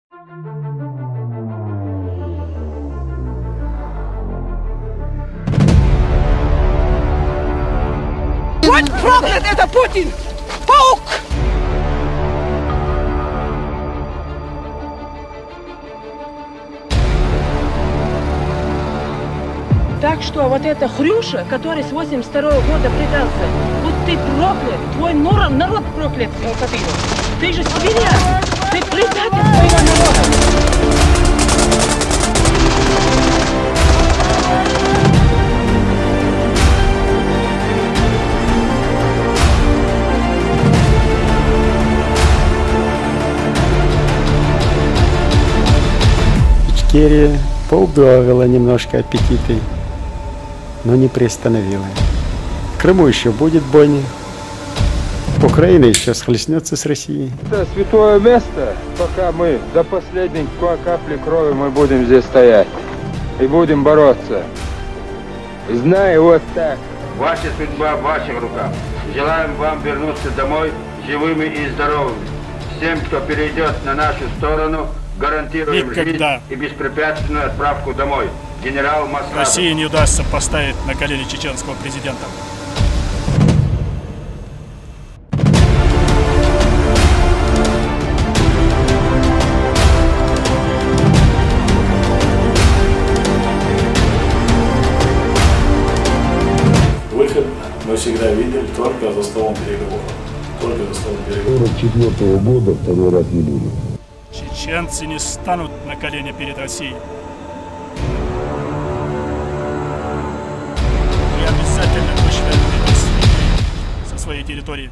Будь проклят, это Путин! Паук! Так что вот эта Хрюша, который с 82-го года предался, вот ты проклят, твой народ проклят, Кадыров. Ты же свинья, ты предатель своего народа. Ичкерия поубавила немножко аппетиты, но не приостановила. В Крыму еще будет бойня. Украина еще схлестнется с Россией. Это святое место, пока мы до последней капли крови мы будем здесь стоять и будем бороться. Знай вот так. Ваша судьба в ваших руках. Желаем вам вернуться домой живыми и здоровыми. Всем, кто перейдет на нашу сторону, гарантируем жизнь и беспрепятственную отправку домой. Генерал Масхадов. России не удастся поставить на колени чеченского президента. Выход мы всегда видели только за столом переговоров. Только за столом переговоров. 44-го года второй раз не будет. Чеченцы не станут на колени перед Россией. И обязательно вычленят со своей территории.